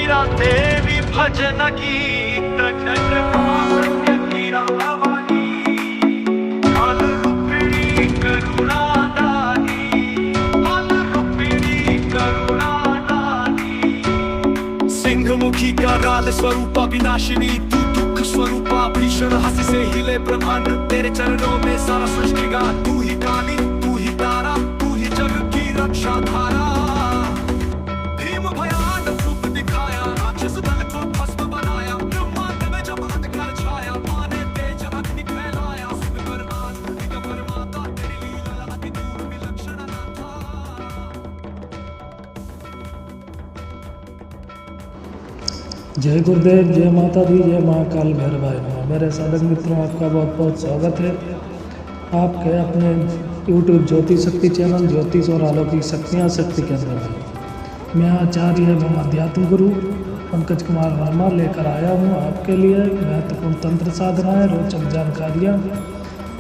मीरा देवी भजन गीत सिंहमुखी का काल स्वरूपा विनाशिनी, तू दुख स्वरूपा भीषण हंसी से हिले ब्रह्मांड, तेरे चरणों में सारा सृष्टि का। तू ही काली, तू ही तारा, तू ही जग की रक्षा धारा। भीम भयानक रूप दिखाया, राक्षस दल को भस्म बनाया, ब्रह्मांड में जब अंधकार छाया, माने तेज अग्नि फैलाया। सुनकर आत्मिक परमाता तेरी लीला अति दूर विलक्षण न था। जय गुरुदेव, जय माता दी, जय महाकाल भैरवाय नमः। मेरे साधक मित्रों, आपका बहुत बहुत स्वागत है आपके अपने YouTube ज्योति शक्ति चैनल ज्योतिष और अलौकिक शक्तियाँ शक्ति केंद्र में। मैं आचार्य एवं अध्यात्म गुरु पंकज कुमार वर्मा लेकर आया हूँ आपके लिए महत्वपूर्ण तंत्र साधनाएँ, रोचक जानकारियाँ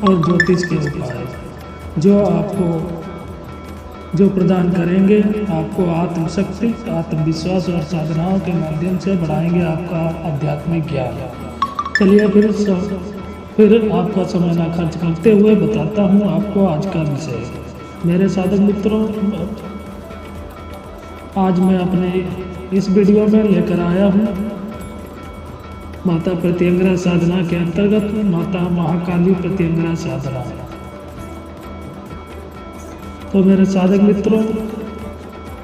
और ज्योतिष के उपाय जो प्रदान करेंगे आपको आत्मशक्ति, आत्मविश्वास और साधनाओं के माध्यम से बढ़ाएंगे आपका आध्यात्मिक ज्ञान। चलिए फिर आपका समय ना खर्च करते हुए बताता हूँ आपको आज का विषय। मेरे साधक मित्रों, आज मैं अपने इस वीडियो में लेकर आया हूँ माता प्रत्यंगिरा साधना के अंतर्गत माता महाकाली प्रत्यंगिरा साधना। तो मेरे साधक मित्रों,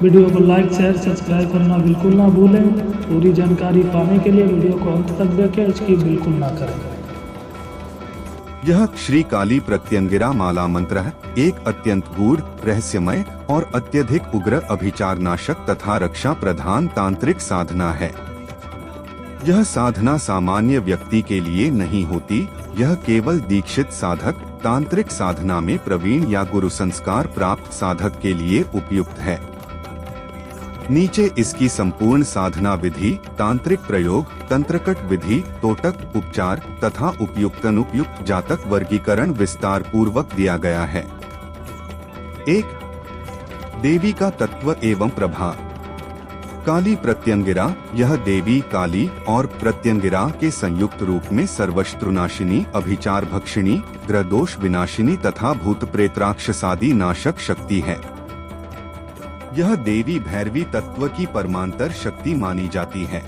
वीडियो को लाइक शेयर सब्सक्राइब करना बिल्कुल ना भूलें। पूरी जानकारी पाने के लिए वीडियो को अंत तक देखें, इसकी बिल्कुल ना करें। यह श्री काली प्रत्यंगिरा माला मंत्र है, एक अत्यंत गूढ़, रहस्यमय और अत्यधिक उग्र अभिचार नाशक तथा रक्षा प्रधान तांत्रिक साधना है। यह साधना सामान्य व्यक्ति के लिए नहीं होती, यह केवल दीक्षित साधक, तांत्रिक साधना में प्रवीण या गुरु संस्कार प्राप्त साधक के लिए उपयुक्त है। नीचे इसकी संपूर्ण साधना विधि, तांत्रिक प्रयोग, तंत्रकट विधि, तोटक, उपचार तथा उपयुक्त अनुपयुक्त जातक वर्गीकरण विस्तार पूर्वक दिया गया है। 1. देवी का तत्व एवं प्रभाव। काली प्रत्यंगिरा, यह देवी काली और प्रत्यंगिरा के संयुक्त रूप में सर्वशत्रुनाशिनी, अभिचार भक्षिणी, ग्रह दोष विनाशिनी तथा भूत प्रेतराक्षसादि नाशक शक्ति है। यह देवी भैरवी तत्व की परमांतर शक्ति मानी जाती है।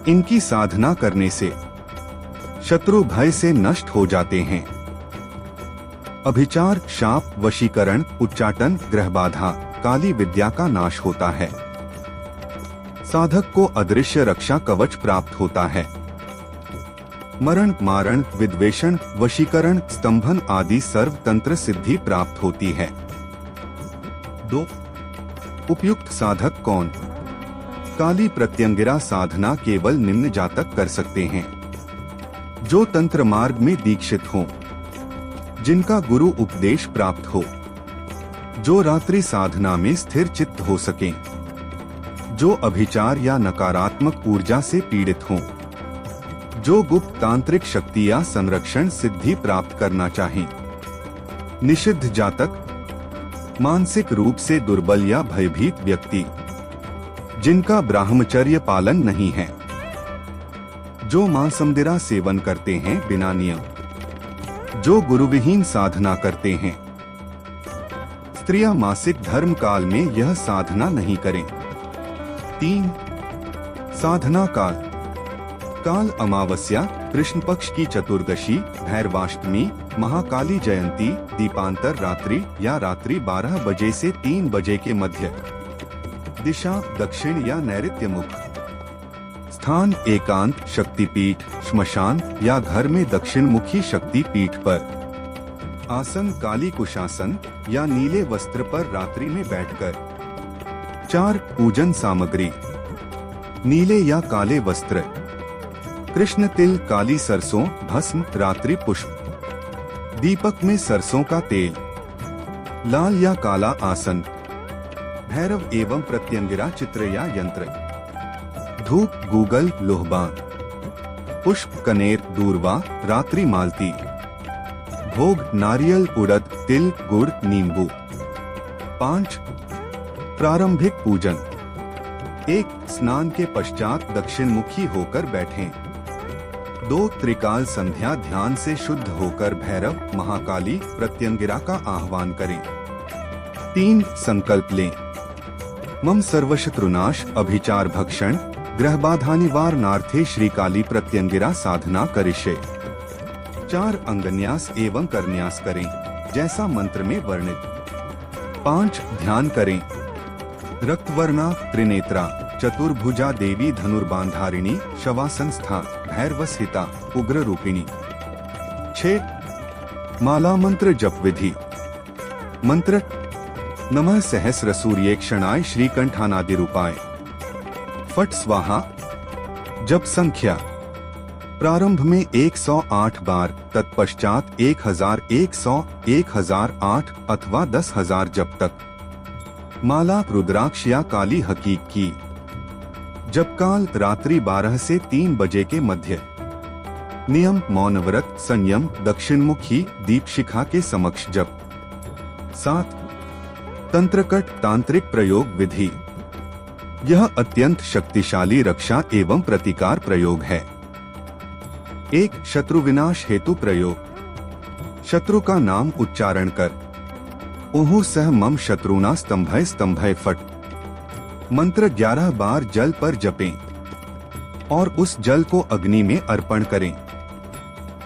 इनकी साधना करने से शत्रु भय से नष्ट हो जाते हैं। अभिचार, शाप, वशीकरण, उच्चाटन, ग्रह बाधा, काली विद्या का नाश होता है। साधक को अदृश्य रक्षा कवच प्राप्त होता है। मरण, मारण, विद्वेषण, वशीकरण, स्तंभन आदि सर्व तंत्र सिद्धि प्राप्त होती है। 2. उपयुक्त साधक कौन? काली प्रत्यंगिरा साधना केवल निम्न जातक कर सकते हैं: जो तंत्र मार्ग में दीक्षित हों, जिनका गुरु उपदेश प्राप्त हो, जो रात्रि साधना में स्थिर चित्त हो सकें, जो अभिचार या नकारात्मक ऊर्जा से पीड़ित हों, जो गुप्त तांत्रिक शक्ति या संरक्षण सिद्धि प्राप्त करना चाहें। निषिद्ध जातक, मानसिक रूप से दुर्बल या भयभीत व्यक्ति, जिनका ब्रह्मचर्य पालन नहीं है, जो मांसमदिरा सेवन करते हैं बिना नियम, जो गुरुविहीन साधना करते हैं। स्त्रियां मासिक धर्म काल में यह साधना नहीं करें। 3. साधना काल। काल अमावस्या, कृष्ण पक्ष की चतुर्दशी, भैरवाष्टमी, महाकाली जयंती, दीपांतर रात्रि या रात्रि 12 बजे से 3 बजे के मध्य। दिशा दक्षिण या नैऋत्य मुख। स्थान एकांत, शक्तिपीठ, श्मशान या घर में दक्षिण मुखी शक्तिपीठ पर। आसन काली कुशासन या नीले वस्त्र पर रात्रि में बैठकर। 4. पूजन सामग्री। नीले या काले वस्त्र, कृष्ण तिल, काली सरसों, भस्म, रात्रि पुष्प, दीपक में सरसों का तेल, लाल या काला आसन, भैरव एवं प्रत्यंगिरा चित्र या यंत्र, धूप, गूगल, लोहबान, पुष्प, कनेर, दूर्वा, रात्रि मालती, भोग, नारियल, उड़द, तिल, गुड़, नींबू। 5. प्रारंभिक पूजन। एक, स्नान के पश्चात दक्षिण मुखी होकर बैठें। 2, त्रिकाल संध्या ध्यान से शुद्ध होकर भैरव, महाकाली, प्रत्यंगिरा का आह्वान करें। 3, संकल्प लें। मम सर्वशत्रुनाश अभिचार भक्षण ग्रह बाधा निवारणार्थे श्री काली प्रत्यंगिरा साधना करिष्ये। 4, अंगन्यास एवं करन्यास करें जैसा मंत्र में वर्णित। 5, ध्यान करें। रक्तवर्णा, त्रिनेत्रा, चतुर्भुजा देवी धनुर्बांधारिणी, शवासंस्था, भैरवस्थिता, उग्र रूपिणी। 6, माला मंत्र जप विधि। मंत्र: नमः सहस्र सूर्येक्षणाय श्रीकंठानादि रूपाय। फट स्वाहा। जप संख्या: प्रारंभ में 108 बार, तत्पश्चात 1100, 1008 अथवा 10,000 जप तक। माला रुद्राक्ष या काली हकीक की। जप काल रात्रि 12 से 3 बजे के मध्य। नियम: मौन व्रत, संयम, दक्षिणमुखी दीप शिखा के समक्ष जप। 7, तंत्रकट तांत्रिक प्रयोग विधि। यह अत्यंत शक्तिशाली रक्षा एवं प्रतिकार प्रयोग है। 1, शत्रु विनाश हेतु प्रयोग। शत्रु का नाम उच्चारण कर ओहु सह मम शत्रुना स्तंभय स्तंभय फट। मंत्र 11 बार जल पर जपें और उस जल को अग्नि में अर्पण करें।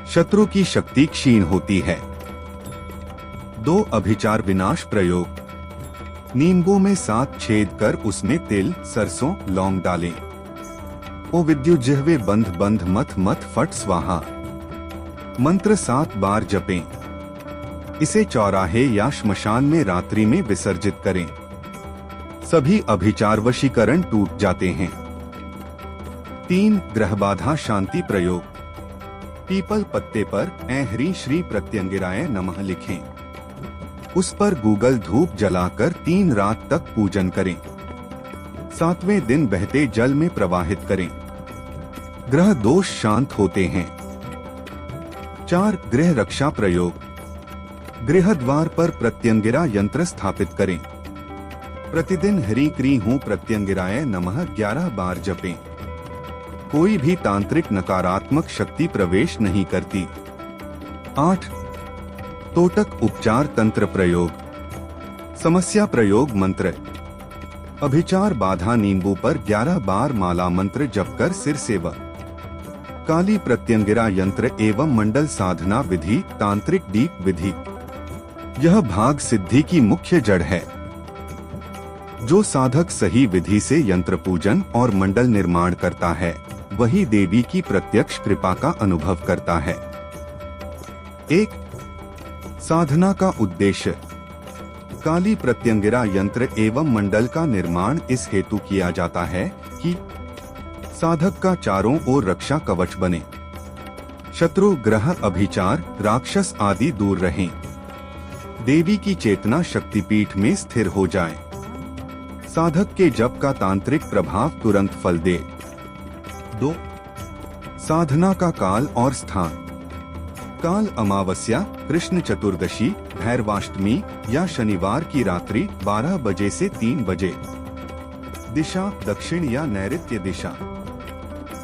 शत्रु की शक्ति क्षीण होती है। 2, अभिचार विनाश प्रयोग। नींबू में 7 छेद कर उसमें तिल, सरसों, लौंग डालें। ओ विद्युत जिह्वे बंध बंध मथ मथ फट स्वाहा। मंत्र 7 बार जपें। इसे चौराहे या श्मशान में रात्रि में विसर्जित करें। सभी अभिचार वशीकरण टूट जाते हैं। 3, ग्रह बाधा शांति प्रयोग। पीपल पत्ते पर ऐ ह्रीं श्री प्रत्यंगिराय नमः लिखें। उस पर गूगल धूप जलाकर 3 रात तक पूजन करें। 7वें दिन बहते जल में प्रवाहित करें। ग्रह दोष शांत होते हैं। 4, गृह रक्षा प्रयोग। गृह द्वार पर प्रत्यंगिरा यंत्र स्थापित करें। प्रतिदिन हरि क्री हूँ प्रत्यंगिराय नमः 11 बार जपें। कोई भी तांत्रिक नकारात्मक शक्ति प्रवेश नहीं करती। 8, तोटक उपचार तंत्र प्रयोग। समस्या प्रयोग मंत्र। अभिचार बाधा नींबू पर 11 बार माला मंत्र जप कर सिर सेवा। काली प्रत्यंगिरा यंत्र एवं मंडल साधना विधि, तांत्रिक दीप विधि। यह भाग सिद्धि की मुख्य जड़ है। जो साधक सही विधि से यंत्र पूजन और मंडल निर्माण करता है, वही देवी की प्रत्यक्ष कृपा का अनुभव करता है। 1, साधना का उद्देश्य। काली प्रत्यंगिरा यंत्र एवं मंडल का निर्माण इस हेतु किया जाता है कि साधक का चारों ओर रक्षा कवच बने, शत्रु, ग्रह, अभिचार, राक्षस आदि दूर रहें, देवी की चेतना शक्तिपीठ में स्थिर हो जाए, साधक के जप का तांत्रिक प्रभाव तुरंत फल दे। 2, साधना का काल और स्थान। काल अमावस्या, कृष्ण चतुर्दशी, भैरवाष्टमी या शनिवार की रात्रि 12 बजे से 3 बजे। दिशा दक्षिण या नैऋत्य दिशा।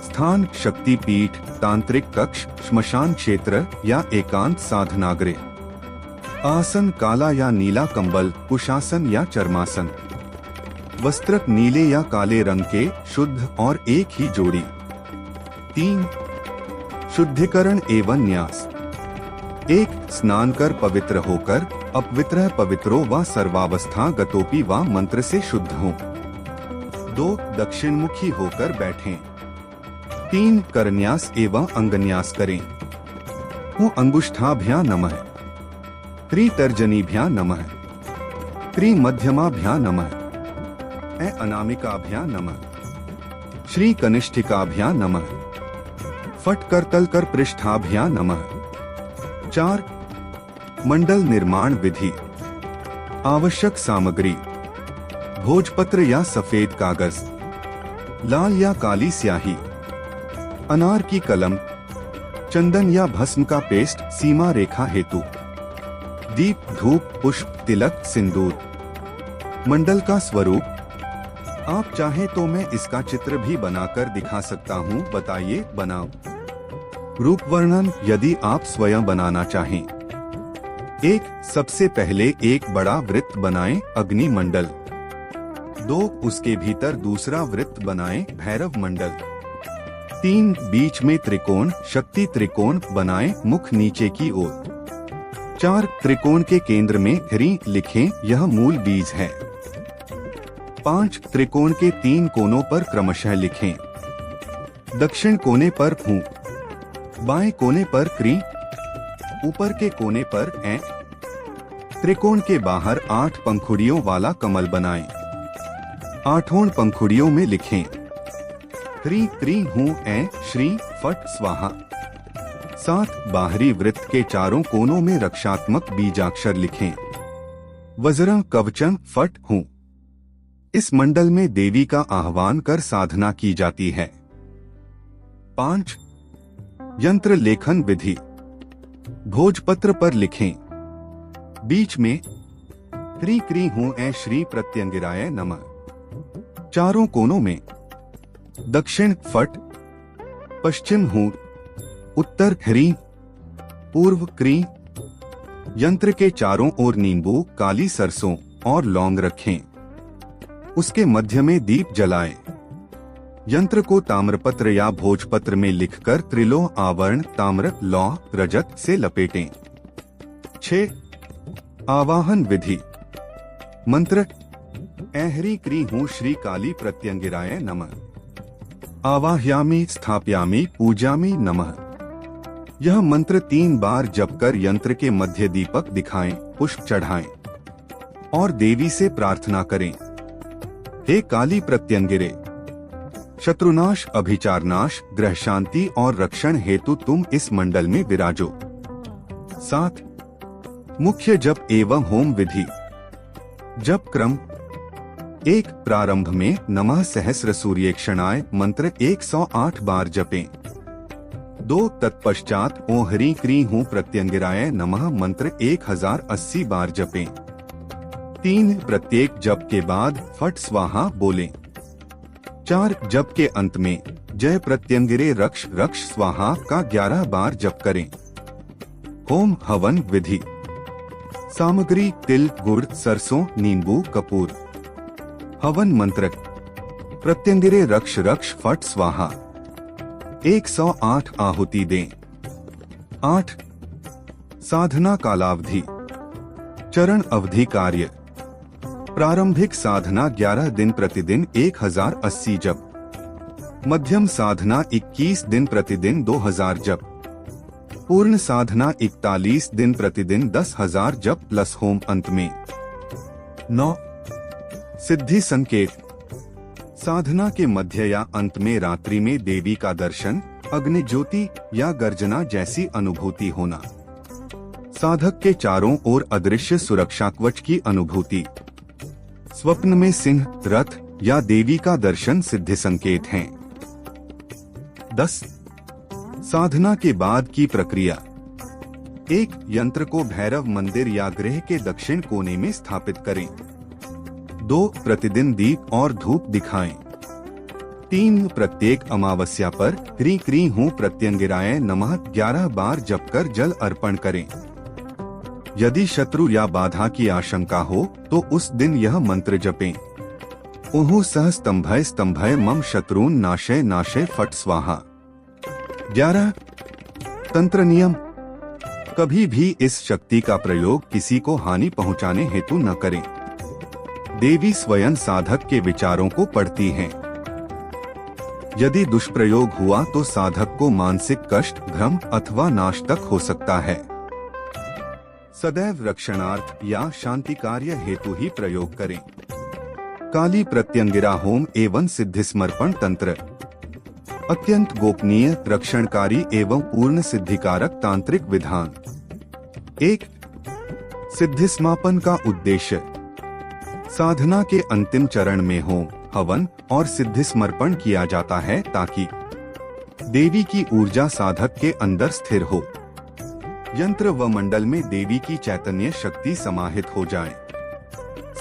स्थान शक्ति पीठ, तांत्रिक कक्ष, श्मशान क्षेत्र या एकांत साधनागृह। आसन काला या नीला कंबल, कुशासन या चर्मासन। वस्त्र नीले या काले रंग के, शुद्ध और एक ही जोड़ी। 3, शुद्धिकरण एवं न्यास। 1, स्नान कर पवित्र होकर अपवित्र पवित्रो व सर्वावस्था गतोपि व मंत्र से शुद्ध हो। 2, दक्षिणमुखी होकर बैठें। 3, करन्यास एवं अंगन्यास करें। हूँ अंगुष्ठाभ्या नमः, त्रितर्जनीभ्या नमः, त्रिमध्यमाभ्या नमः, ऐ अनामिकाभ्या नमः, श्री कनिष्ठिकाभ्या नमः, फट करतल कर पृष्ठाभ्या नमः। 4, मंडल निर्माण विधि। आवश्यक सामग्री: भोजपत्र या सफेद कागज, लाल या काली स्याही, अनार की कलम, चंदन या भस्म का पेस्ट सीमा रेखा हेतु, दीप, धूप, पुष्प, तिलक, सिंदूर। मंडल का स्वरूप: आप चाहें तो मैं इसका चित्र भी बनाकर दिखा सकता हूँ, बताइए बनाओ। रूप वर्णन यदि आप स्वयं बनाना चाहें। 1. सबसे पहले एक बड़ा वृत्त बनाएं, अग्नि मंडल। 2. उसके भीतर दूसरा वृत्त बनाएं, भैरव मंडल। 3. बीच में त्रिकोण, शक्ति त्रिकोण बनाएं, मुख नीचे की ओर। 4. त्रिकोण के केंद्र में ह्री लिखें, यह मूल बीज है। 5. त्रिकोण के 3 कोनों पर क्रमशः लिखें। दक्षिण कोने पर फू, बाएं कोने पर क्री, ऊपर के कोने पर ए। त्रिकोण के बाहर 8 पंखुड़ियों वाला कमल बनाएं। 8 पंखुड़ियों में लिखें ह्री क्री हूं ए श्री फट स्वाहा। 7. बाहरी वृत्त के चारों कोनों में रक्षात्मक बीजाक्षर लिखें, वज्रं कवचं फट हूं। इस मंडल में देवी का आह्वान कर साधना की जाती है। 5. यंत्र लेखन विधि। भोजपत्र पर लिखें, बीच में ह्री क्री हूं ए श्री प्रत्यंगिराय नमः। चारों कोनों में दक्षिण फट, पश्चिम हूं, उत्तर ह्री, पूर्व क्री। यंत्र के चारों ओर नींबू, काली सरसों और लौंग रखें। उसके मध्य में दीप जलाएं। यंत्र को ताम्रपत्र या भोजपत्र में लिखकर त्रिलोह आवरण ताम्र, लौह, रजत से लपेटें। 6. आवाहन विधि। मंत्र ऐहरी क्री हूं श्री काली प्रत्यंगिराय नमः। आवाह्यामि स्थापयामि पूजामि नमः। यह मंत्र 3 बार जप कर यंत्र के मध्य दीपक दिखाएं, पुष्प चढ़ाएं और देवी से प्रार्थना करें, हे काली प्रत्यंगिरे, शत्रुनाश, अभिचारनाश, ग्रह शांति और रक्षण हेतु तुम इस मंडल में विराजो। 7. मुख्य जप एवं होम विधि। जप क्रम। 1. प्रारंभ में नमः सहस्र सूर्येक्षणाय मंत्र 108 बार जपें। 2. तत्पश्चात ओ हरि क्री हूं प्रत्यंगिराय नमः मंत्र 1080 बार जपें। 3. प्रत्येक जप के बाद फट स्वाहा बोलें। 4. जप के अंत में जय प्रत्यंगिरे रक्ष रक्ष स्वाहा का 11 बार जप करें। होम हवन विधि। सामग्री तिल, गुड़, सरसों, नींबू, कपूर। हवन मंत्र प्रत्यंगिरे रक्ष रक्ष फट स्वाहा। 108 आहुति दें। 8. साधना कालावधि। चरण अवधि कार्य। प्रारंभिक साधना 11 दिन प्रतिदिन 1080 जप। मध्यम साधना 21 दिन प्रतिदिन 2000 जप। पूर्ण साधना 41 दिन प्रतिदिन 10,000 जप प्लस होम अंत में। 9. सिद्धि संकेत। साधना के मध्य या अंत में रात्रि में देवी का दर्शन, अग्नि ज्योति या गर्जना जैसी अनुभूति होना। साधक के चारों ओर अदृश्य सुरक्षा कवच की अनुभूति। स्वप्न में सिंह, रथ या देवी का दर्शन सिद्धि संकेत हैं। 10. साधना के बाद की प्रक्रिया। 1. यंत्र को भैरव मंदिर या गृह के दक्षिण कोने में स्थापित करें। 2. प्रतिदिन दीप और धूप दिखाएं। 3. प्रत्येक अमावस्या पर ह्री क्री हूं प्रत्यंगिराय नमः 11 बार जप कर जल अर्पण करें। यदि शत्रु या बाधा की आशंका हो तो उस दिन यह मंत्र जपें, उहु सह स्तंभय स्तंभय मम शत्रुन नाशय नाशय फट स्वाहा। 11. तंत्र नियम। कभी भी इस शक्ति का प्रयोग किसी को हानि पहुंचाने हेतु न करें। देवी स्वयं साधक के विचारों को पढ़ती हैं। यदि दुष्प्रयोग हुआ तो साधक को मानसिक कष्ट, भ्रम अथवा नाश तक हो सकता है। सदैव रक्षणार्थ या शांति कार्य हेतु ही प्रयोग करें। काली प्रत्यंगिरा होम एवं सिद्धि समर्पण तंत्र। अत्यंत गोपनीय, रक्षणकारी एवं पूर्ण सिद्धिकारक तांत्रिक विधान। 1. सिद्धि समापन का उद्देश्य। साधना के अंतिम चरण में होम, हवन और सिद्धि समर्पण किया जाता है ताकि देवी की ऊर्जा साधक के अंदर स्थिर हो, यंत्र व मंडल में देवी की चैतन्य शक्ति समाहित हो जाए।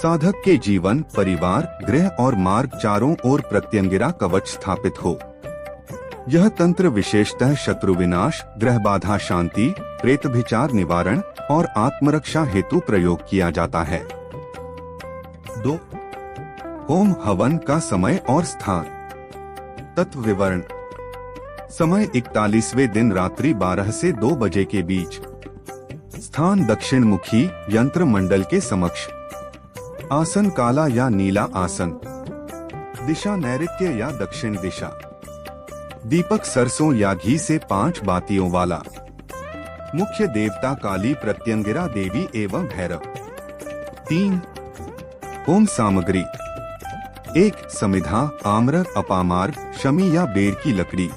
साधक के जीवन, परिवार, गृह और मार्ग चारों ओर प्रत्यंगिरा कवच स्थापित हो। यह तंत्र विशेषतः शत्रु विनाश, ग्रह बाधा शांति, प्रेतभिचार निवारण और आत्मरक्षा हेतु प्रयोग किया जाता है। 2. होम हवन का समय और स्थान। तत्व विवरण। समय 41वें दिन रात्रि 12 से 2 बजे के बीच। स्थान दक्षिण मुखी यंत्र मंडल के समक्ष। आसन काला या नीला आसन। दिशा नैऋत्य या दक्षिण दिशा। दीपक सरसों या घी से 5 बातियों वाला। मुख्य देवता काली, प्रत्यंगिरा देवी एवं भैरव। 3. होम सामग्री। 1. समिधा, आम्र, अपामार्ग, शमी या बेर की लकड़ी।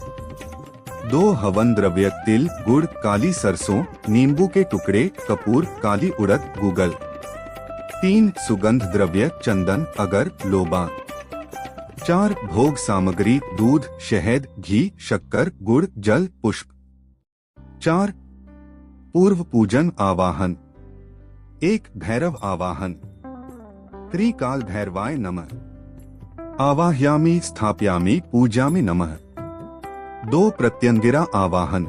2. हवन द्रव्य तिल, गुड़, काली सरसों, नींबू के टुकड़े, कपूर, काली उड़द, गूगल। 3. सुगंध द्रव्य चंदन, अगर, लोबा। 4. भोग सामग्री दूध, शहद, घी, शक्कर, गुड़, जल, पुष्प। 4. पूर्व पूजन आवाहन। 1. भैरव आवाहन। त्रिकाल भैरवाय नमः। आवाह्यामि, स्थापयामि, पूज्यामि नमः। 2. प्रत्यंगिरा आवाहन।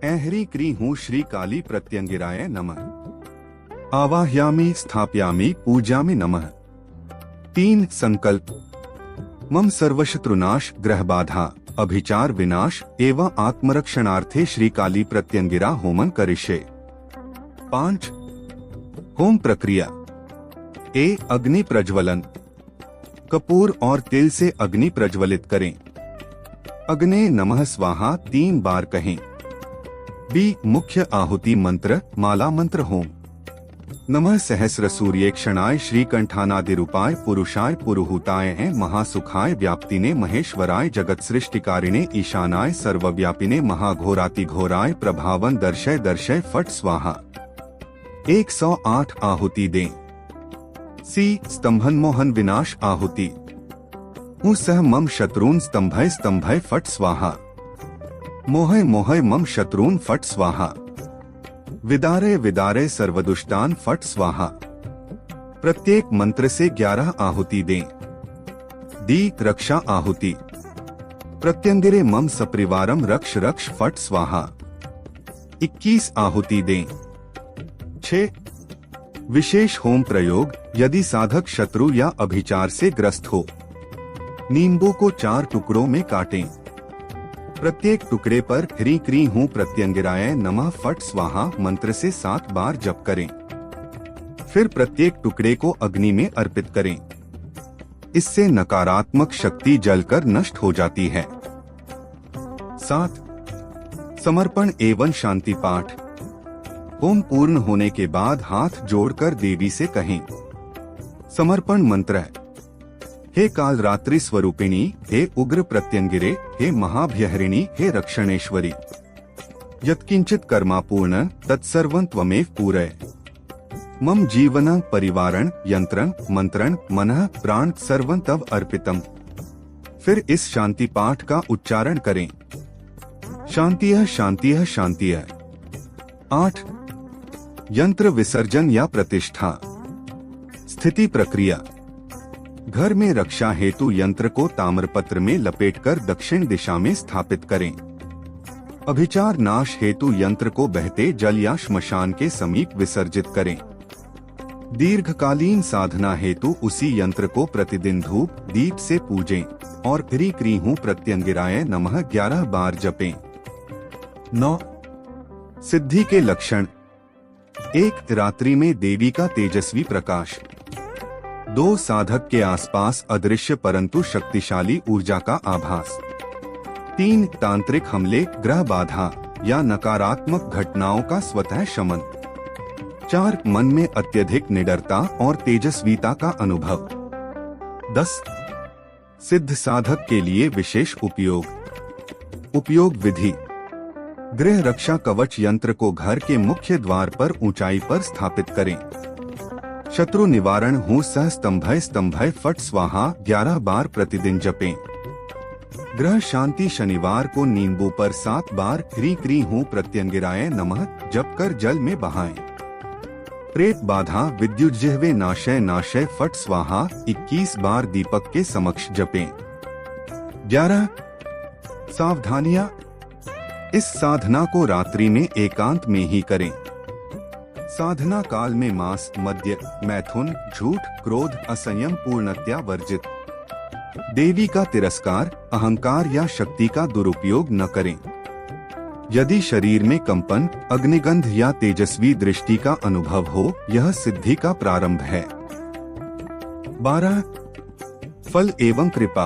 ऐहरी क्री हूँ श्री काली प्रत्यंगिराय नमः। आवाह्यामि, स्थापयामि, पूज्यामि नमः। 3. संकल्प। मम सर्वशत्रुनाश, ग्रह बाधा, अभिचार विनाश एवं आत्मरक्षणार्थे श्री काली प्रत्यंगिरा होमन करिष्ये। 5. होम प्रक्रिया। ए. अग्नि प्रज्वलन। कपूर और तिल से अग्नि प्रज्वलित करें। अग्ने नमः स्वाहा 3 बार कहें। बी. मुख्य आहुति मंत्र, माला मंत्र होम। नमः सहस्र सूर्येक्षणाय श्रीकंठानादिरूपाय पुरुषाय पुरुहूताय महासुखाय व्याप्तिने महेश्वराय जगत सृष्टिकारिणे ईशानाय सर्वव्यापिने महाघोरातिघोराय प्रभावन दर्शय दर्शय फट स्वाहा। 108 आहुति दें। सी. स्तंभन मोहन विनाश आहुति। सह मम शत्रून स्तंभय स्तंभय फट स्वाहा। मोहय मोहय मम शत्रून फट स्वाहा। विदारे विदारे सर्वदुष्टान फट स्वाहा। प्रत्येक मंत्र से 11 आहुति दें। दी. रक्षा आहुति। प्रत्यंगिरे मम सपरिवारम रक्ष रक्ष फट स्वाहा। 21 आहुति दें। 6. विशेष होम प्रयोग यदि साधक शत्रु या अभिचार से ग्रस्त हो। नींबू को 4 टुकड़ों में काटें। प्रत्येक टुकड़े पर ह्री क्री हूँ प्रत्यंगिराय नमः फट स्वाहा मंत्र से 7 बार जप करें। फिर प्रत्येक टुकड़े को अग्नि में अर्पित करें। इससे नकारात्मक शक्ति जलकर नष्ट हो जाती है। 7. समर्पण एवं शांति पाठ। होम पूर्ण होने के बाद हाथ जोड़कर देवी से कहें। समर्पण मंत्र है। हे काल रात्रि स्वरूपिणी, हे उग्र प्रत्यंगिरे, हे महाभयहरिणी, हे रक्षणेश्वरी। यत्किंचित कर्मापूर्ण तत्सर्वं त्वमेव पूरय। मम जीवन परिवारण यंत्रण मंत्रण मनः प्राण सर्वं तव अर्पितम। फिर इस शांति पाठ का उच्चारण करें। शांतियः शांतियः शांतियः। 8. यंत्र विसर्जन या प्रतिष्ठा। स्थिति प्रक्रिया। घर में रक्षा हेतु यंत्र को ताम्रपत्र में लपेटकर दक्षिण दिशा में स्थापित करें। अभिचार नाश हेतु यंत्र को बहते जल या श्मशान के समीप विसर्जित करें। दीर्घकालीन साधना हेतु उसी यंत्र को प्रतिदिन धूप दीप से पूजें और ह्री क्री हूँ प्रत्यंगिराय नमः 11 बार जपें। 9. सिद्धि के लक्षण। 1. रात्रि में देवी का तेजस्वी प्रकाश। 2. साधक के आसपास अदृश्य परंतु शक्तिशाली ऊर्जा का आभास। 3. तांत्रिक हमले, ग्रह बाधा या नकारात्मक घटनाओं का स्वतः शमन। 4. मन में अत्यधिक निडरता और तेजस्वीता का अनुभव। 10. सिद्ध साधक के लिए विशेष उपयोग विधि। गृह रक्षा कवच यंत्र को घर के मुख्य द्वार पर ऊंचाई पर स्थापित करें। शत्रु निवारण हूँ सह स्तंभय स्तंभय फट स्वाहा 11 बार प्रतिदिन जपें। ग्रह शांति शनिवार को नींबू पर 7 बार ह्री क्री हूँ प्रत्यंगिराय नमः जप कर जल में बहाएं। प्रेत बाधा विद्युज्जिह्वे नाशय नाशय फट स्वाहा 21 बार दीपक के समक्ष जपें। 11 सावधानियां, इस साधना को रात्रि में एकांत में ही करें। साधना काल में मांस, मद्य, मैथुन, झूठ, क्रोध, असंयम पूर्णतया वर्जित। देवी का तिरस्कार, अहंकार या शक्ति का दुरुपयोग न करें। यदि शरीर में कंपन, अग्निगंध या तेजस्वी दृष्टि का अनुभव हो, यह सिद्धि का प्रारंभ है। 12 फल एवं कृपा।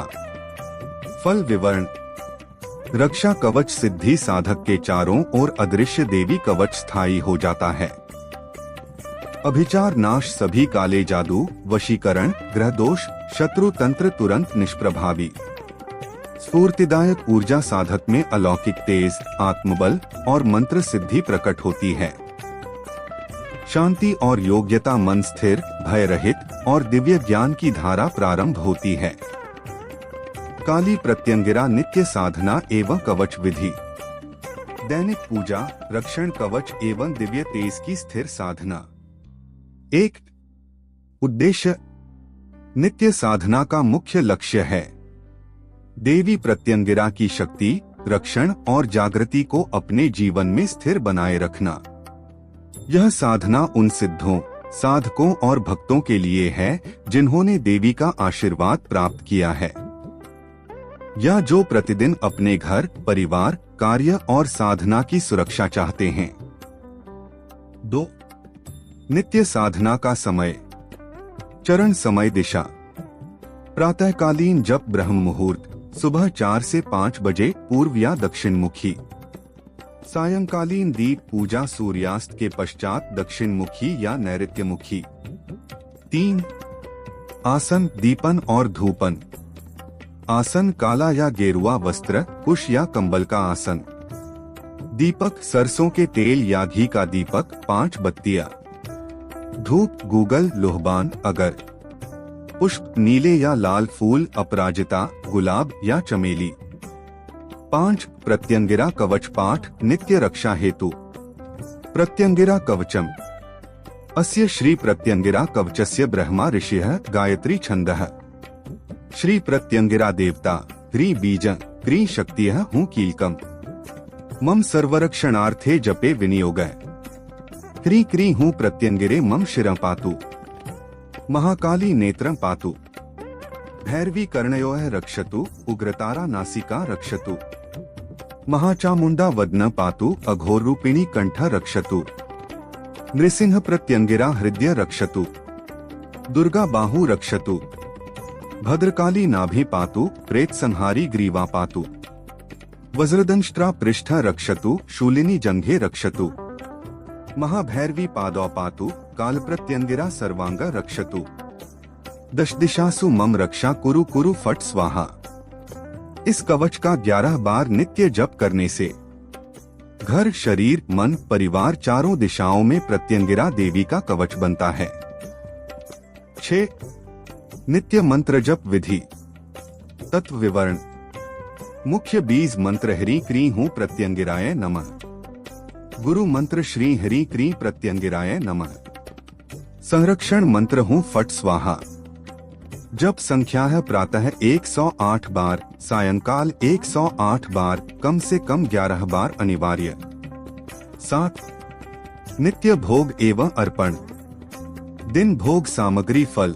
फल विवरण। रक्षा कवच सिद्धि साधक के चारों ओर अदृश्य देवी कवच स्थायी हो जाता है। अभिचार नाश, सभी काले जादू, वशीकरण, ग्रह दोष, शत्रु तंत्र तुरंत निष्प्रभावी। स्फूर्तिदायक ऊर्जा, साधक में अलौकिक तेज, आत्मबल और मंत्र सिद्धि प्रकट होती है। शांति और योग्यता, मन स्थिर, भय रहित और दिव्य ज्ञान की धारा प्रारंभ होती है। काली प्रत्यंगिरा नित्य साधना एवं कवच विधि। दैनिक पूजा, रक्षण कवच एवं दिव्य तेज की स्थिर साधना। 1 उद्देश्य। नित्य साधना का मुख्य लक्ष्य है देवी प्रत्यंगिरा की शक्ति, रक्षण और जागृति को अपने जीवन में स्थिर बनाए रखना। यह साधना उन सिद्धों, साधकों और भक्तों के लिए है जिन्होंने देवी का आशीर्वाद प्राप्त किया है या जो प्रतिदिन अपने घर, परिवार, कार्य और साधना की सुरक्षा चाहते हैं। 2 नित्य साधना का समय। चरण समय दिशा। प्रातःकालीन जप ब्रह्म मुहूर्त, सुबह 4 से 5 बजे पूर्व या दक्षिण मुखी। सायंकालीन दीप पूजा सूर्यास्त के पश्चात दक्षिण मुखी या नैऋत्य मुखी। 3 आसन, दीपन और धूपन। आसन, काला या गेरुआ वस्त्र, कुश या कंबल का आसन। दीपक, सरसों के तेल या घी का दीपक, 5 बत्तियां। धूप, गूगल, लोहबान, अगर। पुष्प, नीले या लाल फूल, अपराजिता, गुलाब या चमेली। 5 प्रत्यंगिरा कवच पाठ, नित्य रक्षा हेतु। प्रत्यंगिरा कवचम। अस्य श्री प्रत्यंगिरा कवचस्य ब्रह्मा ऋषिः गायत्री छन्दः। श्री प्रत्यंगिरा देवता, ह्री बीज, क्री शक्तिः हूँ कीलकम। मम सर्वरक्षणार्थे जपे विनियोगः। ह्री क्री हूँ प्रत्यंगिरे मम शिरः पातु। महाकाली नेत्रं पातु। भैरवी कर्णयोः रक्षतु, उग्रतारा नासिका रक्षतु। महाचामुंडा वदन पातु, अघोररूपिणी कंठ रक्षतु। नृसिंह प्रत्यंगिरा हृदय रक्षतु। दुर्गा बाहु रक्षतु। भद्रकाली नाभि पातु, प्रेत संहारी ग्रीवा पातु। वज्रदंष्ट्रा पृष्ठ रक्षतु, शूलिनी जंघे रक्षतु। महाभैरवी पादौ पातु, काल प्रत्यंगिरा सर्वांग रक्षतु। दश दिशासु मम रक्षा कुरु कुरु फट स्वाहा। इस कवच का 11 बार नित्य जप करने से घर, शरीर, मन, परिवार चारों दिशाओं में प्रत्यंगिरा देवी का कवच बनता है। 6 नित्य मंत्र जप विधि। तत्व विवरण। मुख्य बीज मंत्र ह्रीं क्रीं हूँ प्रत्यंगिराय नमः। गुरु मंत्र श्री ह्रीं क्रीं प्रत्यंगिराय नमः। संरक्षण मंत्र हूँ फट स्वाहा। जप संख्या है प्रातः 108 बार, सायंकाल 108 बार, कम से कम 11 बार अनिवार्य। 7 नित्य भोग एवं अर्पण। दिन भोग सामग्री फल।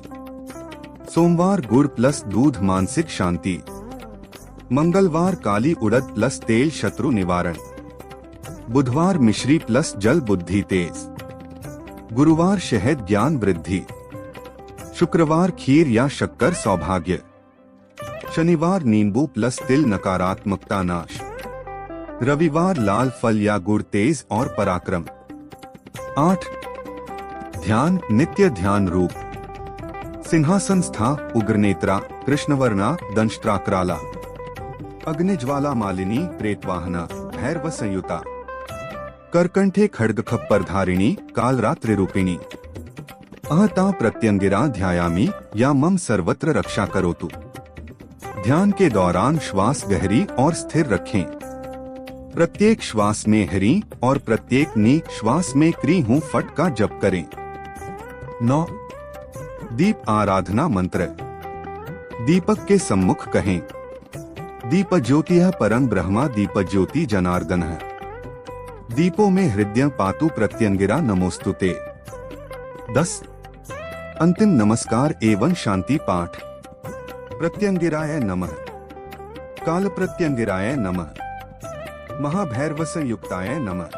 सोमवार गुड़ प्लस दूध मानसिक शांति। मंगलवार काली उड़द प्लस तेल शत्रु निवारण। बुधवार मिश्री प्लस जल बुद्धि तेज। गुरुवार शहद ज्ञान वृद्धि। शुक्रवार खीर या शक्कर सौभाग्य। शनिवार नींबू प्लस तिल नकारात्मकता नाश। रविवार लाल फल या गुड़ तेज और पराक्रम। 8 ध्यान नित्य ध्यान रूप। सिंहासन स्था उग्रनेत्रा कृष्णवर्णा दंष्ट्राक्राला। अग्निज्वाला मालिनी प्रेतवाहना भैरव संयुता। करकंठे खड्ग खप्पर धारिणी कालरात्रि रूपिणी। अहता प्रत्यंगिरा ध्यायामी या मम सर्वत्र रक्षा करोतु। ध्यान के दौरान श्वास गहरी और स्थिर रखें। प्रत्येक श्वास में हरी और प्रत्येक नी श्वास में क्री हूँ फट का जप करें। 9 दीप आराधना मंत्र। दीपक के सम्मुख कहें, दीप ज्योतिः परं ब्रह्मा दीप ज्योति जनार्दनः। दीपों में हृदय पातु प्रत्यंगिरा नमोस्तुते। 10 अंतिम नमस्कार एवं शांति पाठ। प्रत्यंगिराय नमः, काल प्रत्यंगिराय नमः, महाभैरव संयुक्ताय नमः,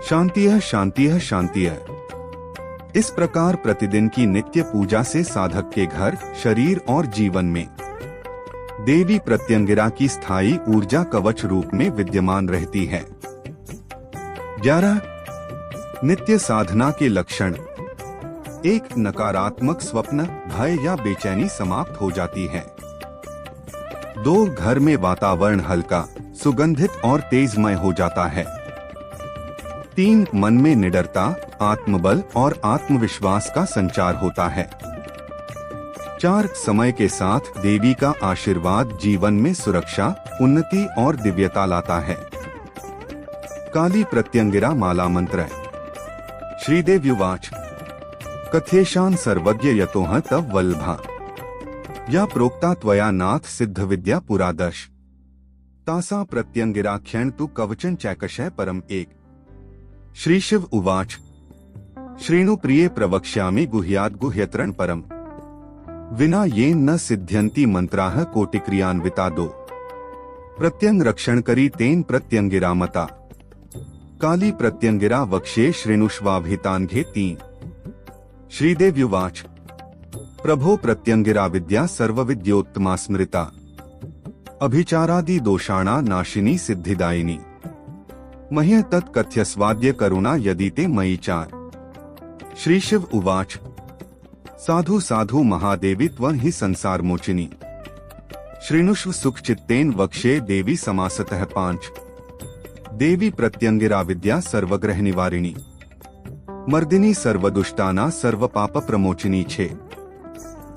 शांतियः शांतियः शांतियः। इस प्रकार प्रतिदिन की नित्य पूजा से साधक के घर, शरीर और जीवन में देवी प्रत्यंगिरा की स्थायी ऊर्जा कवच रूप में विद्यमान रहती है। 11 नित्य साधना के लक्षण। 1 नकारात्मक स्वप्न, भय या बेचैनी समाप्त हो जाती है। 2 घर में वातावरण हल्का, सुगंधित और तेजमय हो जाता है। 3 मन में निडरता, आत्मबल और आत्मविश्वास का संचार होता है। 4 समय के साथ देवी का आशीर्वाद जीवन में सुरक्षा, उन्नति और दिव्यता लाता है। काली प्रत्यंगिरा माला मंत्र। श्रीदेव्युवाच कथ्येषान् सर्वज्ञ यतोह तव वल्लभा, या प्रोक्ता त्वया नाथ सिद्ध विद्या पुरादश। तासा प्रत्यंगिराख्येन तु कवचन चैकशः परम एक। श्री शिव उवाच श्रेणु प्रिये प्रवक्ष्यामि गुह्याद् गुह्यतरं परम, विना येन न सिद्ध्यन्ति मंत्राः कोटिक्रियान्वितादो। प्रत्यंग रक्षण करी तेन प्रत्यंगिरा मता, काली प्रत्यंगिरा वक्ष्ये श्रेणुष्वाभितान्घे 3। श्रीदेव्युवाच प्रभो प्रत्यंगिरा विद्या सर्वविद्योत्तमा स्मृता, अभिचारादि दोषाणा नाशिनी सिद्धिदायिनी। मह्य तत्कथ्यस्वाद्य करुणा यदि ते मयि चार। श्री शिव उवाच साधु साधु महादेवी त्वं हि संसार मोचिनी, श्रृणुष्व सुख चित्तेन वक्ष्ये देवी समासतः 5। देवी प्रत्यंगिरा विद्या सर्वग्रह निवारिणी, मर्दिनी सर्वदुष्टाना सर्व पाप प्रमोचिनी 6।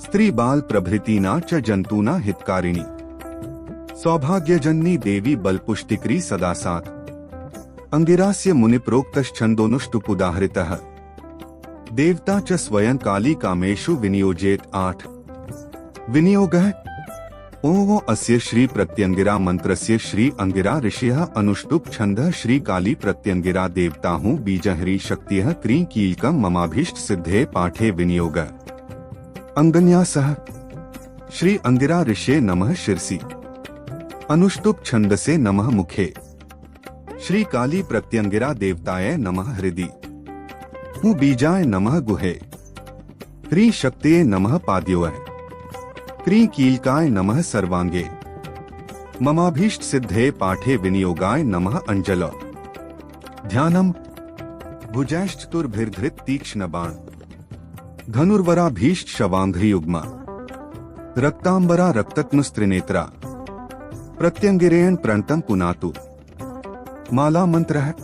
स्त्री बाल प्रभृतिना च जंतूना हितकारिणी, सौभाग्यजननी देवी बलपुष्टिकरी सदा 7। अंगिरास्य मुनि प्रोक्तश्छन्दोनुष्टुपुदाहृतः, देवता च स्वयं काली कामेषु विनियोजेत 8। विनियोगः ओं अस्य श्री प्रत्यंगिरा मंत्रस्य श्री अंगिरा ऋषिः अनुष्टुप छंदः श्री काली प्रत्यंगिरा देवताहु बीजहरी शक्तिः क्री कीलकं ममाभीष्ट सिद्धे पाठे विनियोग। अंगन्यासः श्री अंगिरा ऋषे नमः शिरसि, अनुष्टुप छंदसे नमः मुखे, श्री काली प्रत्यंगिरा देवताय नमः हृदि, हूँ बीजाय नमः गुहे, ह्री शक्तिये नमः पाद्योय, क्री कीलकाय नमः सर्वांगे, ममाभीष्ट सिद्धे पाठे विनियोगाय नमः अंजलो। ध्यानम भुजैश्चतुर्भिर्धृत तीक्ष्ण बाण, धनुर्वराभीष्ट शवांघ्रियुग्मा, रक्तांबरा रक्तत्नुस्त्रिनेत्रा, प्रत्यंगिरेण प्रणतम पुनातु। माला मंत्र है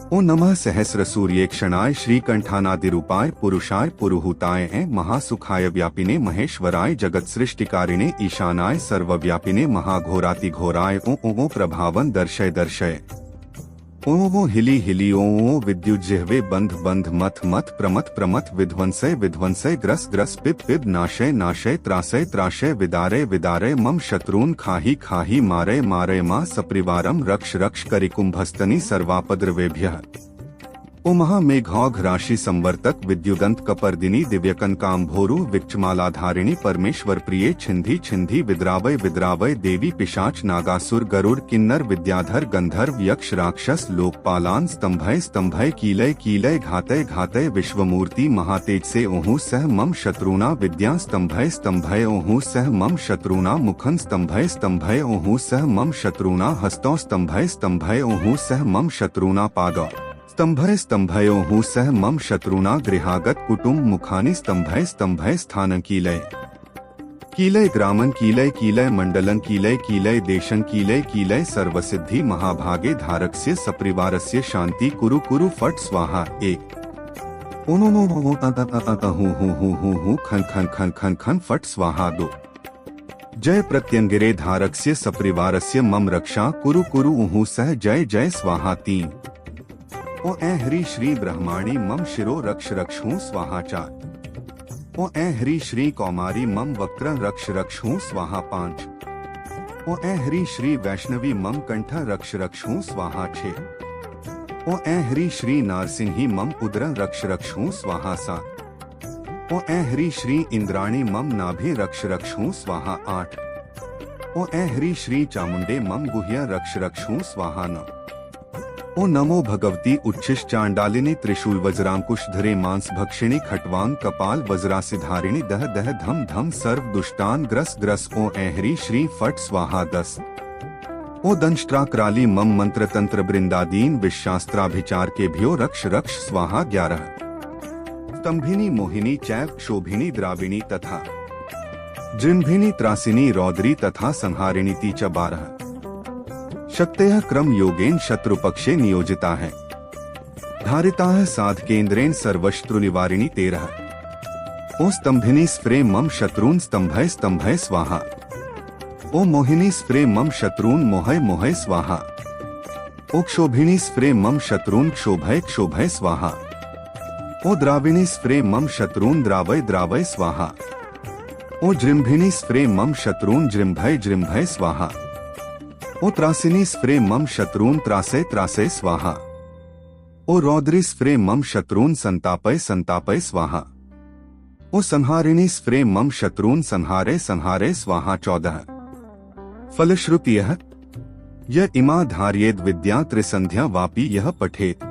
ओ नमः सहस्र सूर्येक्षणाय श्रीकंठानादिरूपाय पुरुषाय पुरुहूताय महासुखाय व्यापिने महेश्वराय जगत सृष्टिकारिणे ईशानाय सर्वव्यापिने महाघोरातिघोराय ओ प्रभावन दर्शय दर्शय। ओ हिली हिली ओ विद्युज्जिह्वे बंध बंध मथ मथ प्रमथ प्रमथ विध्वंसय विध्वंसय ग्रस ग्रस पिप पिब नाशय नाशय त्रासय त्राशय विदारय विदारय मम शत्रून खाही खाही मारय मारय मा सप्रिवारम रक्ष रक्ष करिकुंभस्तनि सर्वापद्रवेभ्यः। ओ महामेघौघ राशि संवर्तक विद्युदंत कपर्दिनी दिव्यकनकाम्भोरु विक्षमालाधारिणी परमेश्वर प्रिये छिंधी छिंधी विद्रावय विद्रावय देवी पिशाच नागासुर गरुड़ किन्नर विद्याधर गंधर्व यक्ष राक्षस लोकपालान स्तंभय स्तंभय कीलय कीलय घातय घातय विश्वमूर्ति महातेज से ओहु सह मम शत्रुना विद्या स्तंभय स्तंभय ओहु सह मम शत्रुना मुखन स्तंभय स्तंभय ओहु सह मम शत्रुना हस्तौ स्तंभय स्तंभय ओहु सह मम शत्रुना पादौ स्तंभय स्तंभयोः सह मम शत्रुना गृहागत कुटुंब मुखानि स्तंभय स्तंभय स्थानं कीलय कीलय ग्रामन कीलय कीलय मंडलं कीलय कीलय देशं कीलय कीलय सर्वसिद्धि महाभागे धारकस्य सपरिवारस्य शांति कुरु कुरु फट स्वाहा। 1 ओनो हु खन खन खन खन खन फट स्वाहा। 2 जय प्रत्यंगिरे धारकस्य सपरिवारस्य मम रक्षा कुरु कुरु उहु सह जय जय स्वाहा। 3 ओ ऐ ह्री श्री ब्रह्माणी मम शिरो रक्ष रक्षहूं स्वाहाचार। ओ ऐ ह्री श्री कौमारी मम वक्त्र रक्ष रक्षहूं स्वाहा 5। ओ ऐ ह्री श्री वैष्णवी मम कंठ रक्ष रक्षहूं स्वाहा 6। ओ ऐ ह्री श्री नारसिंही मम उदर रक्ष रक्षहूं स्वाहा 7। ओ ऐ ह्री श्री इंद्राणी मम नाभि रक्ष रक्षहूं स्वाहा 8। ओ ऐ ह्री श्री चामुंडे मम गुह्य रक्ष रक्षहूं स्वाहा 9। ओ नमो भगवती उच्छिष्ट चांडालिनी त्रिशूल वज्रांकुशधरे मांस भक्षिणी खटवांग कपाल वज्रासिधारिणी दह दह धम धम सर्व दुष्टान ग्रस ग्रस। ओ ऐ ह्री श्री फट स्वाहा 10। ओ दंष्ट्राक्राली मम मंत्र तंत्र बृंदादीन विशास्त्राभिचार के भ्यो रक्ष रक्ष स्वाहा 11। स्तंभिनी मोहिनी चैव शोभिनी द्राविणी तथा जृंभिनी त्रासिनी रौद्री तथा संहारिणी ती च 12। शक्तयः क्रम योगेन शत्रुपक्षे नियोजिता है। धारिता साधकेन्द्रेण सर्वशत्रुनिवारिणी 13। ओ स्तंभिनी स्फ्रे मम शत्रून् स्तंभय स्तंभय स्वाहा। ओ मोहिनी स्फ्रे मम शत्रून् मोहय मोहय स्वाहा। ओ क्षोभिणी स्फ्रे मम शत्रून् क्षोभय क्षोभय स्वाहा। ओ द्राविणी स्फ्रे मम शत्रून् द्रावय द्रावय स्वाहा। ओ जृंभिणी स्फ्रे मम शत्रून् जृंभय जृंभय स्वाहा। ओ त्रासिनी स्फ्रे मम शत्रून् त्रासय त्रासय स्वाहा। ओ रौद्री स्फ्रे मम शत्रून् संतापय संतापय स्वाहा। ओ संहारिणी स्फ्रे मम शत्रून् संहारे संहारे स्वाहा 14। फलश्रुतियः य इमा धारयेद् विद्या त्रिसंध्या वापि यः पठेत्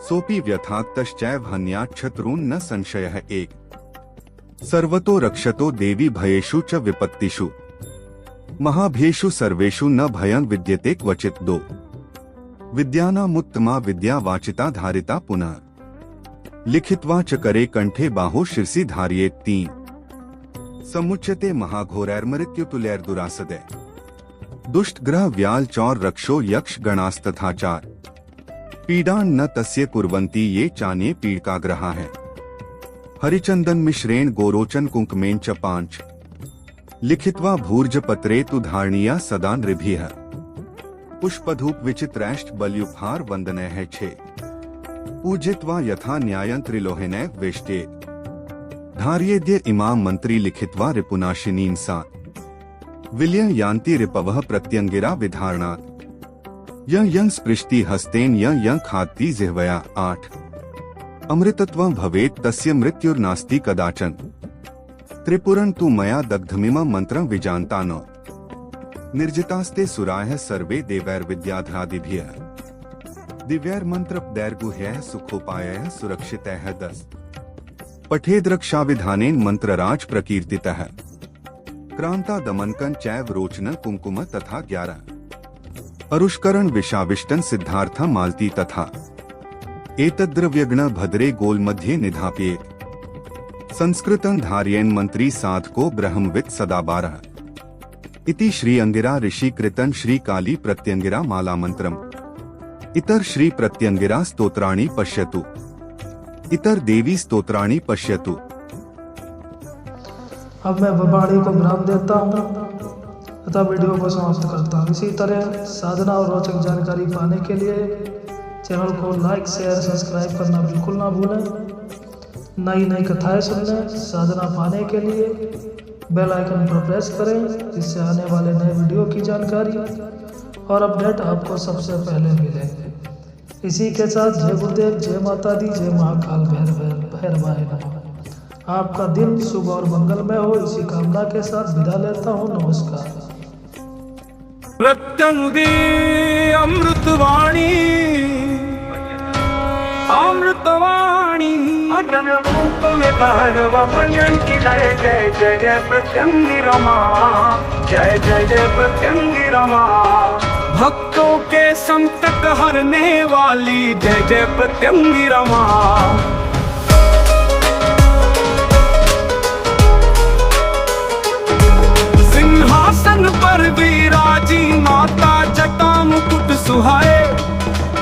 सोपि व्यथाक्तश्चैव हन्यात् शत्रून् न संशयः 1। सर्वतो रक्षतो देवी भयेषु च विपत्तिषु महाभयेषु सर्वेषु न भयं विद्यते क्वचित् 2। विद्यानामुत्तमा विद्या वाचिता धारिता पुनः लिखित्वा च करे कंठे बाहो शिरसि धारयेत् 3। समुच्यते महाघोरैर्मृत्युतुलैर्दुरासदे दुष्ट ग्रह व्याल चौर रक्षो यक्ष गणास्तथाचार पीडान् न तस्य कुर्वन्ति ये चान्ये पीडकाग्रहा है। हरिचंदन मिश्रेण गोरोचन कुंकुमेन च 5। लिखित्वा भूर्ज पत्रे तु धारणीया सदा नृभिः पुष्पधूप विचित्रैष्ट बल्युपहार वंदनैः 6। पूजित्वा यथा न्यायं त्रिलोहिनैः वेष्टेत् धार्येद्य इमां मंत्री लिखित्वा रिपुनाशिनीं 7। विलय यान्ति रिपवः प्रत्यंगिरा विधारणात् यं स्पृष्टि हस्तेन यं खाद्ति जिह्वया 8। अमृतत्वं भवेत् तस्य मृत्युर्नास्ति कदाचन त्रिपुरं तु मया दग्धमिमं मंत्रं विजानता न। निर्जितास्ते सुरायः सर्वे देवैर्विद्याधरादिभ्यः दिव्यैर्मन्त्रपदैर्गुह्यैः सुखोपायैः सुरक्षितैः 10। पठेद्रक्षाविधानेन मंत्रराज प्रकीर्तितः क्रांता दमनकं चैव रोचन कुंकुम तथा 11। अरुष्करण विषाविष्टन सिद्धार्थं मालती तथा एतद्द्रव्यगण भद्रे गोल मध्ये निधाप्येत् संस्कृतं धारयेन् मंत्री साधको ब्रह्मवित् सदा 12। इति श्री अंगिरा ऋषि कृतं श्री काली प्रत्यंगिरा माला मंत्रम। इतर श्री प्रत्यंगिरा स्तोत्राणि पश्यतु। इतर देवी स्तोत्राणि पश्यतु। अब मैं वाणी को विराम देता हूँ तथा वीडियो को समाप्त करता हूँ। इसी तरह साधना और रोचक जानकारी पाने के लिए चैनल को लाइक शेयर सब्सक्राइब करना बिल्कुल ना भूलें। नई नई कथाएं सुनने साधना पाने के लिए बेल आइकन पर प्रेस करें जिससे आने वाले नए वीडियो की जानकारी और अपडेट आपको सबसे पहले मिले। इसी के साथ जय गुरुदेव, जय माता दी, जय महाकाल भैरवाय नमः। आपका दिन शुभ और मंगलमय हो इसी कामना के साथ विदा लेता हूँ। नमस्कार। प्रत्यंगी अमृतवाणी अमृतवाणी अजन रूप में भैरव भजन की जय जय जय जय प्रत्यंगी रमा जय जय जय प्रत्यंगी रमा भक्तों के संकट हरने वाली जय जय प्रत्यंगी रमा। सिंहासन पर विराजी माता जटा मुकुट सुहाए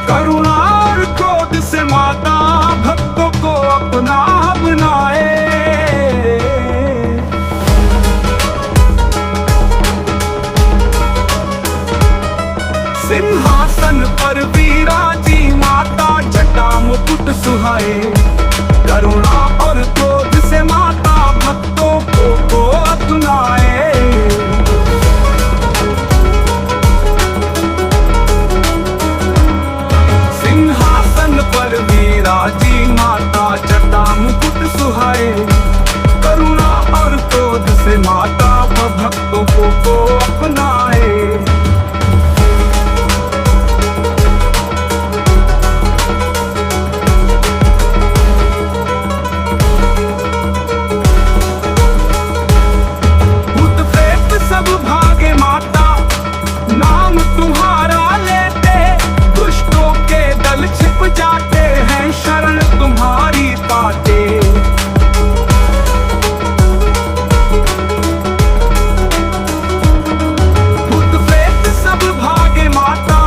करुणा और क्रोध से माता भक्तों को अपना बनाए। सिंहासन पर विराजी माता मुकुट सुहाए। करुणा और क्रोध से माता भक्तों को अपनाए। सिंहासन पर विराजी माता जटा मुकुट सुहाए। करुणा और क्रोध से माता भक्तों को अपनाए। भूत प्रेत सब भागे माता नाम तुम्हारा लेते। दुष्टों के दल छिप जाते हैं शरण तुम्हारी पाते। भूत प्रेत सब भागे माता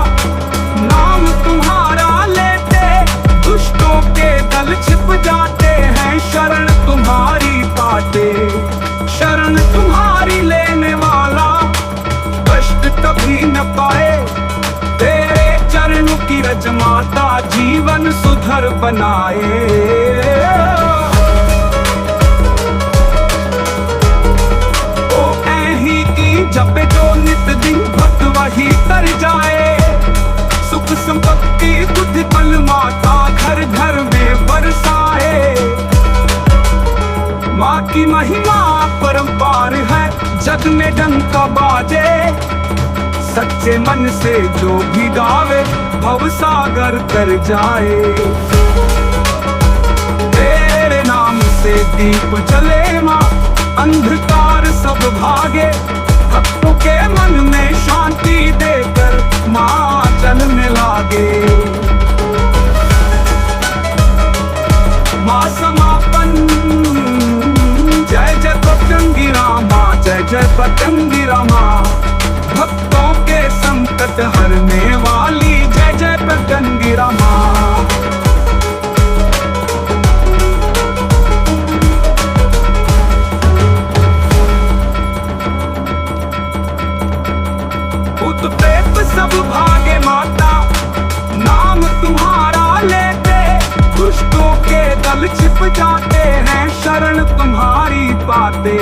नाम तुम्हारा लेते। दुष्टों के दल छिप जाते हैं शरण तुम्हारी पाते। शरण तुम्हारी लेने वाला कष्ट कभी न पाए। तेरे चरणों की रज माता जीवन सुधर बनाए। ओ ऐही की जपे जो नित दिन भक्त वही तर जाए। सुख संपत्ति बुद्धि बल माता घर घर में बरसाए। माँ की महिमा परंपार है जग में डंका बाजे। सच्चे मन से जो भी गावे भव सागर कर जाए। तेरे नाम से दीप जले माँ अंधकार सब भागे। भक्तों के मन में शांति देकर माँ चलने लागे। माँ समापन जय जय पतंगिरा माँ जय जय पतंगिरा माँ। भक्तों के संकट हरने वाली जय जय पतंगिरा माँ। भूत प्रेत सब भागे माता नाम तुम्हारा लेते। दुष्टों के दल छिप जाते हैं शरण तुम्हारी पाते।